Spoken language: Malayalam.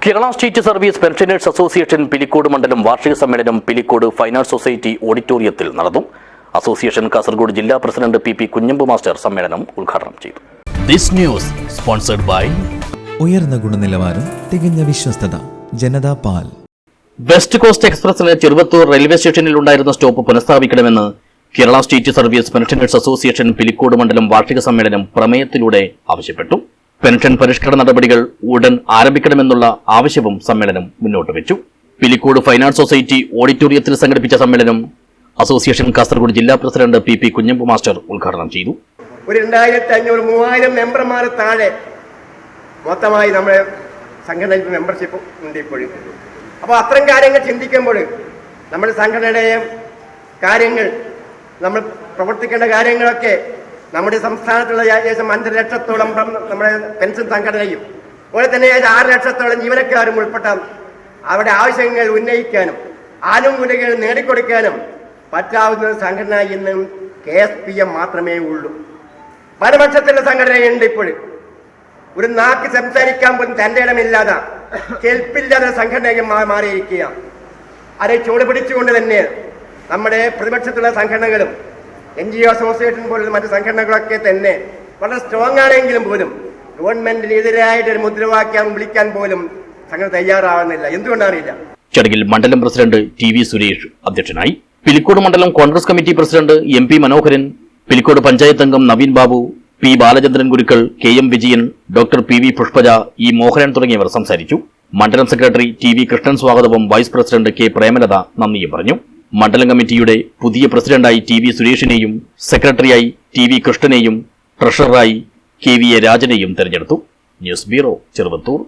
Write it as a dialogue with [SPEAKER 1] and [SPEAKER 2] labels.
[SPEAKER 1] Kerala state service pensioners association Pilicode മണ്ഡലം വാർഷിക സമ്മേളനം പിലിക്കോട് ഫൈൻ ആർട്സ് സൊസൈറ്റി ഓഡിറ്റോറിയത്തിൽ നടന്നു. അസോസിയേഷൻ കാസർഗോഡ് ജില്ലാ പ്രസിഡന്റ് പി കുഞ്ഞമ്പു മാസ്റ്റർ സമ്മേളനം ഉദ്ഘാടനം ചെയ്തു.
[SPEAKER 2] ദിസ് ന്യൂസ് സ്പോൺസർഡ് ബൈ
[SPEAKER 3] ഉയർന്ന ഗുണനിലവാരം, തികഞ്ഞ വിശ്വസ്തത, ജനതാ പാൽ.
[SPEAKER 1] വെസ്റ്റ് കോസ്റ്റ് എക്സ്പ്രസിന് ചെറുവത്തൂർ റെയിൽവേ സ്റ്റേഷനിൽ ഉണ്ടായിരുന്ന സ്റ്റോപ്പ് പുനഃസ്ഥാപിക്കണമെന്ന് Kerala state service pensioners association Pilicode മണ്ഡലം വാർഷിക സമ്മേളനം പ്രമേയത്തിലൂടെ ആവശ്യപ്പെട്ടു. പെൻഷൻ പരിഷ്കരണ നടപടികൾ ഉടൻ ആരംഭിക്കണമെന്നുള്ള ആവശ്യവും സമ്മേളനം മുന്നോട്ട് വെച്ചു. പിലിക്കോട് ഫൈൻ ആർട്സ് സൊസൈറ്റി ഓഡിറ്റോറിയത്തിൽ സംഘടിപ്പിച്ച സമ്മേളനം അസോസിയേഷൻ കാസർഗോഡ് ജില്ലാ പ്രസിഡന്റ് പി കുഞ്ഞമ്പു മാസ്റ്റർ ഉദ്ഘാടനം ചെയ്തു.
[SPEAKER 4] ഒരു 2500-3000 മെമ്പർമാർ താഴെ മൊത്തമായി നമ്മുടെ സംഘടനയിൽ മെമ്പർഷിപ്പ് ഉണ്ട് ഇപ്പോഴും. അപ്പോൾ അത്തരം കാര്യങ്ങൾ ചിന്തിക്കുമ്പോൾ നമ്മുടെ സംഘടനയുടെ കാര്യങ്ങൾ, നമ്മൾ പ്രവർത്തിക്കേണ്ട കാര്യങ്ങളൊക്കെ നമ്മുടെ സംസ്ഥാനത്തുള്ള ഏകദേശം 5 ലക്ഷത്തോളം നമ്മുടെ പെൻഷൻ സംഘടനയും അതുപോലെ തന്നെ 6 ലക്ഷത്തോളം ജീവനക്കാരും ഉൾപ്പെട്ട അവരുടെ ആവശ്യങ്ങൾ ഉന്നയിക്കാനും ആനുകൂല്യങ്ങൾ നേടിക്കൊടുക്കാനും പറ്റാവുന്ന സംഘടന ഇന്നും KSPM മാത്രമേ ഉള്ളൂ. പരപക്ഷത്തിലുള്ള സംഘടനയുണ്ട്. ഇപ്പോഴും ഒരു നാക്ക് സംസാരിക്കാൻ പോലും തന്റെ ഇടമില്ലാതെ കെൽപ്പില്ലാതെ സംഘടനയും മാറിയിരിക്കുക. അത് ചൂട് പിടിച്ചുകൊണ്ട് തന്നെ നമ്മുടെ പ്രതിപക്ഷത്തുള്ള സംഘടനകളും NGO അസോസിയേഷൻ പോലുള്ള മറ്റു സംഘടനകളൊക്കെ തന്നെ വളരെ സ്ട്രോങ് ആണെങ്കിലും പോലും ഗവൺമെന്റിനെതിരായിട്ട് ഒരു മുദ്രാവാക്യം വിളിക്കാൻ പോലും സംഘടന തയ്യാറാവുന്നില്ല. എന്തുകൊണ്ടറിയില്ല.
[SPEAKER 1] ചടങ്ങിൽ മണ്ഡലം പ്രസിഡന്റ് TV സുരേഷ് അധ്യക്ഷനായി. പിലിക്കോട് മണ്ഡലം കോൺഗ്രസ് കമ്മിറ്റി പ്രസിഡന്റ് MP മനോഹരൻ, പിലിക്കോട് പഞ്ചായത്ത് അംഗം നവീൻ ബാബു, P ബാലചന്ദ്രൻ ഗുരുക്കൾ, KM Vijayan, doctor PV Pushpaja, E Mohanan തുടങ്ങിയവർ സംസാരിച്ചു. മണ്ഡലം സെക്രട്ടറി TV കൃഷ്ണൻ സ്വാഗതവും വൈസ് പ്രസിഡന്റ് K പ്രേമലത നന്ദിയും പറഞ്ഞു. മണ്ഡലം കമ്മിറ്റിയുടെ പുതിയ പ്രസിഡന്റായി TV സുരേഷിനെയും സെക്രട്ടറിയായി TV കൃഷ്ണനെയും ട്രഷററായി KVA രാജനെയും തെരഞ്ഞെടുത്തു. News bureau, Cheruvathur.